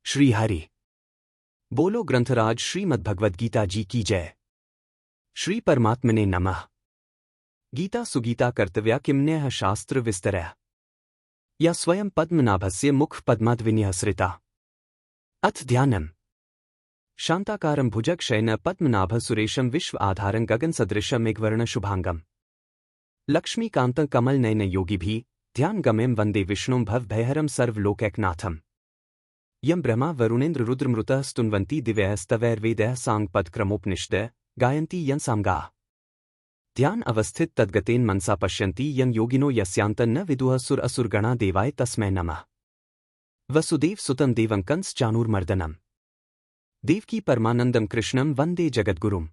श्री हरि बोलो ग्रंथराज श्रीमद्भगवद्गीता जी की जय। श्री परमात्मने नमः। गीता सुगीता कर्तव्या किमन्यः शास्त्र विस्तरः या स्वयं पद्मनाभस्य मुख पद्माद्विन्यः सृता। अथ ध्यानम्। शांताकारं भुजगशयनं पद्मनाभ सुरेशं विश्व आधारं गगन सदृशं मेघवर्ण शुभांगम लक्ष्मीकान्तं कमलनयन योगिभिः ध्यान गम्यं वंदे विष्णुं भवभयहरं सर्वलोकैकनाथम्। यं ब्रह्मा वरुणेन्द्र रुद्रमृतः स्तुन्वन्ति दिव्यस्तवैर्वेदैः साङ्गपदक्रमोपनिषदः गायन्ति यं सामगाः। ध्यान अवस्थित तद्गतेन मनसा पश्यन्ति यं योगिनो यस्यान्तं न विदुः सुर असुरगणा देवाय तस्मै नमः। वसुदेव सुतं देवं कंस चाणूरमर्दनम् देवकी परमानंदम कृष्णं वंदे जगद्गुरुम्।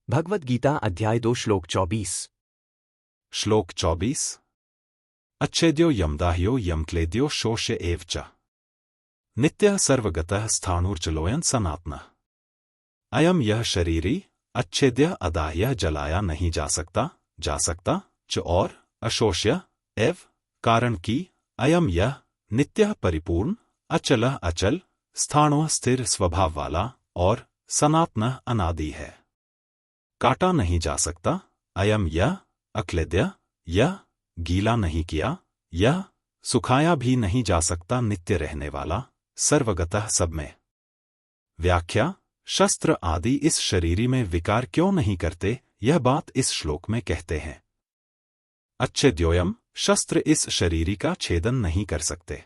भगवद गीता अध्याय 2 श्लोक 24। श्लोक 24। अच्छेद्यो यमदाह्यो यमक्लेद्यो शोष्य एव च नित्यः सर्वगतः स्थाणुर्चलोयन् सनातनः। अयम यह शरीरी अच्छेद्य अदाह्य जलाया नहीं जा सकता च और अशोष्य एव कारण कि अयम यह नित्यः परिपूर्ण अचलः अचल स्थाणुः स्थिर स्वभाव वाला और सनातनः अनादि है। काटा नहीं जा सकता। अयम यह अक्लेद्य यह गीला नहीं किया यह सुखाया भी नहीं जा सकता नित्य रहने वाला सर्वगतः सब में। व्याख्या। शस्त्र आदि इस शरीरी में विकार क्यों नहीं करते, यह बात इस श्लोक में कहते हैं। अच्छेद्योयम शस्त्र इस शरीरी का छेदन नहीं कर सकते।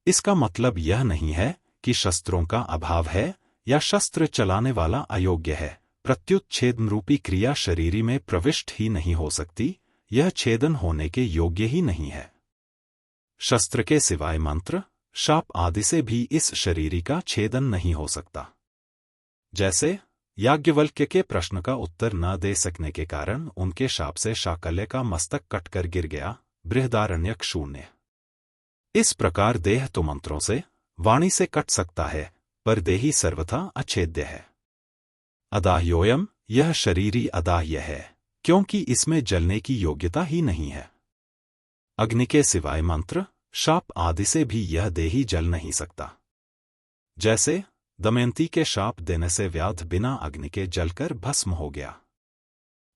इसका मतलब यह नहीं है कि शस्त्रों का अभाव है या शस्त्र चलाने वाला अयोग्य है। प्रत्युत छेदनरूपी क्रिया शरीरी में प्रविष्ट ही नहीं हो सकती, यह छेदन होने के योग्य ही नहीं है। शस्त्र के सिवाय मंत्र शाप आदि से भी इस शरीरी का छेदन नहीं हो सकता। जैसे याज्ञवल्क्य के प्रश्न का उत्तर न दे सकने के कारण उनके शाप से शाकल्य का मस्तक कटकर गिर गया। बृहदारण्यक 0। इस प्रकार देह तो मंत्रों से वाणी से कट सकता है, पर देही सर्वथा अछेद्य है। अदाह्योयम यह शरीरी अदाह्य है क्योंकि इसमें जलने की योग्यता ही नहीं है। अग्नि के सिवाय मंत्र शाप आदि से भी यह देही जल नहीं सकता। जैसे दमयंती के शाप देने से व्याध बिना अग्नि के जलकर भस्म हो गया।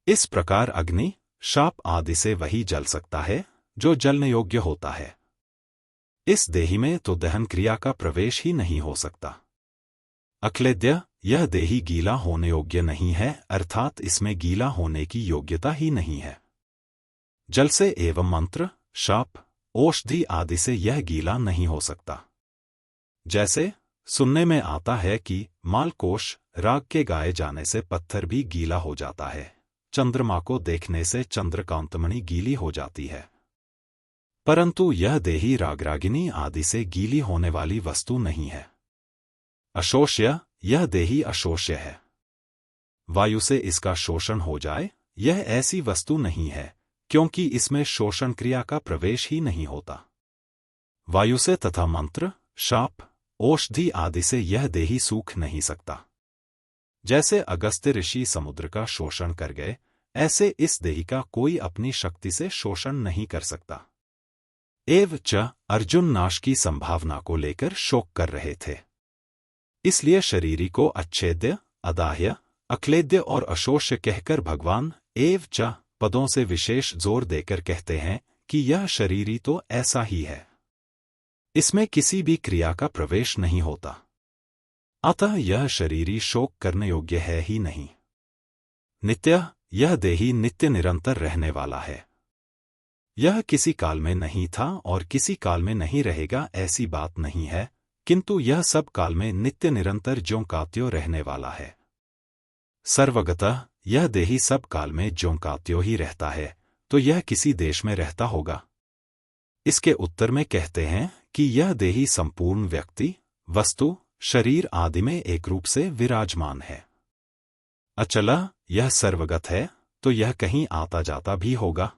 इस प्रकार अग्नि शाप आदि से वही जल सकता है जो जलने योग्य होता है। इस देही में तो दहन क्रिया का प्रवेश ही नहीं हो सकता। अक्लेद्य यह देही गीला होने योग्य नहीं है, अर्थात इसमें गीला होने की योग्यता ही नहीं है। जल से एवं मंत्र शाप औषधि आदि से यह गीला नहीं हो सकता। जैसे सुनने में आता है कि मालकोश राग के गाए जाने से पत्थर भी गीला हो जाता है। चंद्रमा को देखने से चंद्रकांतमणि गीली हो जाती है, परंतु यह देही रागरागिनी आदि से गीली होने वाली वस्तु नहीं है। अशोष्य यह देही अशोष्य है। वायु से इसका शोषण हो जाए, यह ऐसी वस्तु नहीं है क्योंकि इसमें शोषण क्रिया का प्रवेश ही नहीं होता। वायु से तथा मंत्र शाप औषधि आदि से यह देही सूख नहीं सकता। जैसे अगस्त्य ऋषि समुद्र का शोषण कर गए, ऐसे इस देही का कोई अपनी शक्ति से शोषण नहीं कर सकता। एव च अर्जुन नाश की संभावना को लेकर शोक कर रहे थे, इसलिए शरीरी को अच्छेद्य अदाह्य अक्लेद्य और अशोष्य कहकर भगवान एव च पदों से विशेष जोर देकर कहते हैं कि यह शरीरी तो ऐसा ही है, इसमें किसी भी क्रिया का प्रवेश नहीं होता, अतः यह शरीरी शोक करने योग्य है ही नहीं। नित्य यह देही नित्य निरंतर रहने वाला है। यह किसी काल में नहीं था और किसी काल में नहीं रहेगा ऐसी बात नहीं है, किंतु यह सब काल में नित्य निरंतर ज्यों का त्यों रहने वाला है। सर्वगतः यह देही सब काल में ज्यों का त्यों ही रहता है, तो यह किसी देश में रहता होगा। इसके उत्तर में कहते हैं कि यह देही संपूर्ण व्यक्ति वस्तु शरीर आदि में एक रूप से विराजमान है। अचला यह सर्वगत है, तो यह कहीं आता जाता भी होगा।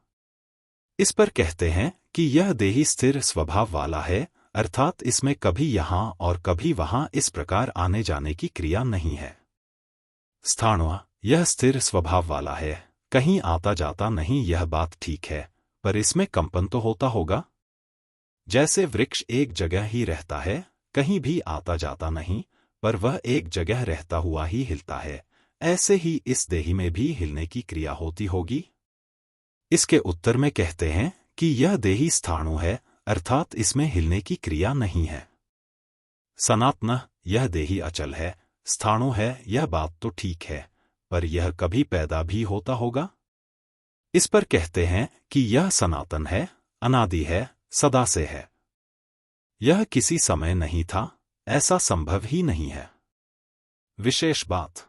इस पर कहते हैं कि यह देही स्थिर स्वभाव वाला है, अर्थात इसमें कभी यहां और कभी वहां इस प्रकार आने जाने की क्रिया नहीं है। स्थाणुः यह स्थिर स्वभाव वाला है, कहीं आता जाता नहीं, यह बात ठीक है, पर इसमें कंपन तो होता होगा। जैसे वृक्ष एक जगह ही रहता है, कहीं भी आता जाता नहीं, पर वह एक जगह रहता हुआ ही हिलता है। ऐसे ही इस देही में भी हिलने की क्रिया होती होगी। इसके उत्तर में कहते हैं कि यह देही स्थाणु है, अर्थात इसमें हिलने की क्रिया नहीं है। सनातन, यह देही अचल है, स्थाणु है, यह बात तो ठीक है, पर यह कभी पैदा भी होता होगा? इस पर कहते हैं कि यह सनातन है, अनादि है, सदा से है। यह किसी समय नहीं था, ऐसा संभव ही नहीं है। विशेष बात,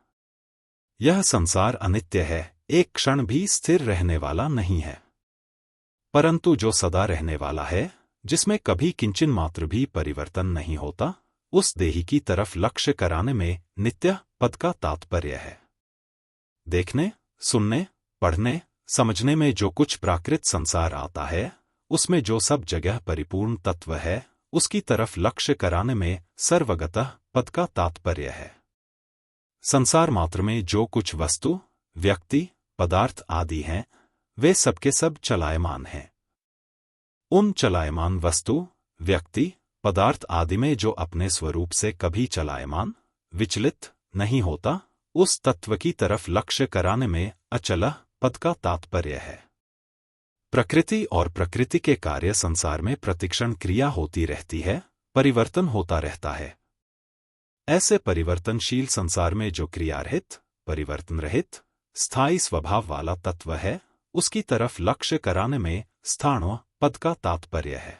यह संसार अनित्य है, एक क्षण भी स्थिर रहने वाला नहीं है। परंतु जो सदा रहने वाला है, जिसमें कभी किंचन मात्र भी परिवर्तन नहीं होता, उस देही की तरफ लक्ष्य कराने में नित्य पद का तात्पर्य है। देखने, सुनने, पढ़ने, समझने में जो कुछ प्राकृत संसार आता है, उसमें जो सब जगह परिपूर्ण तत्व है, उसकी तरफ लक्ष्य कराने में सर्वगतः पद का तात्पर्य है। संसार मात्र में जो कुछ वस्तु, व्यक्ति, पदार्थ आदि हैं, वे सबके सब चलायमान हैं। उन चलायमान वस्तु, व्यक्ति, पदार्थ आदि में जो अपने स्वरूप से कभी चलायमान, विचलित नहीं होता, उस तत्व की तरफ लक्ष्य कराने में अचल पद का तात्पर्य है। प्रकृति और प्रकृति के कार्य संसार में प्रतिक्षण क्रिया होती रहती है, परिवर्तन होता रहता है। ऐसे परिवर्तनशील संसार में जो क्रियारहित, परिवर्तन रहित, स्थायी स्वभाव वाला तत्व है, उसकी तरफ लक्ष्य कराने में स्थाणु पद का तात्पर्य है।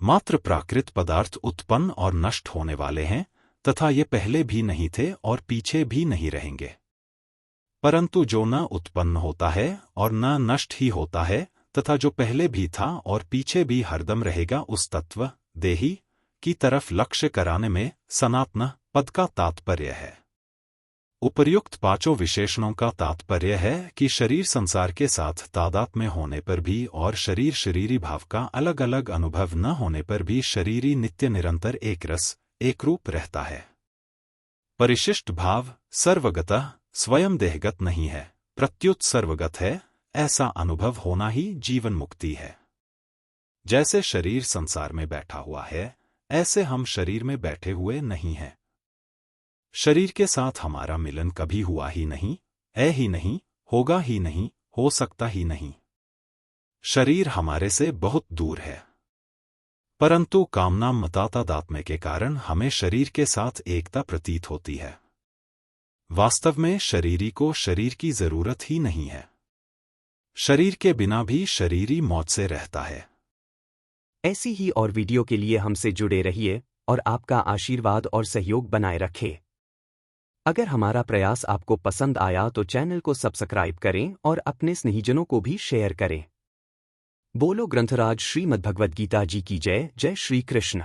मात्र प्राकृत पदार्थ उत्पन्न और नष्ट होने वाले हैं, तथा ये पहले भी नहीं थे और पीछे भी नहीं रहेंगे। परंतु जो न उत्पन्न होता है और न नष्ट ही होता है, तथा जो पहले भी था और पीछे भी हरदम रहेगा, उस तत्व, देही, की तरफ लक्ष्य कराने में सनातन पद का तात्पर्य है। उपर्युक्त पांचों विशेषणों का तात्पर्य है कि शरीर संसार के साथ तादात्म्य होने पर भी और शरीर शरीरी भाव का अलग अलग अनुभव न होने पर भी शरीरी नित्य निरंतर एक रस, एक रूप रहता है। परिशिष्ट भाव सर्वगतः स्वयं देहगत नहीं है, प्रत्युत सर्वगत है, ऐसा अनुभव होना ही जीवन मुक्ति है। जैसे शरीर संसार में बैठा हुआ है, ऐसे हम शरीर में बैठे हुए नहीं हैं। शरीर के साथ हमारा मिलन कभी हुआ ही नहीं, है ही नहीं, होगा ही नहीं, हो सकता ही नहीं। शरीर हमारे से बहुत दूर है, परंतु कामना मतातादात्म्य के कारण हमें शरीर के साथ एकता प्रतीत होती है। वास्तव में शरीरी को शरीर की जरूरत ही नहीं है। शरीर के बिना भी शरीरी मौज से रहता है। ऐसी ही और वीडियो के लिए हमसे जुड़े रहिए और आपका आशीर्वाद और सहयोग बनाए रखें। अगर हमारा प्रयास आपको पसंद आया तो चैनल को सब्सक्राइब करें और अपने स्नेहीजनों को भी शेयर करें। बोलो ग्रंथराज श्रीमद् भगवद गीता जी की जय। जय श्री कृष्ण।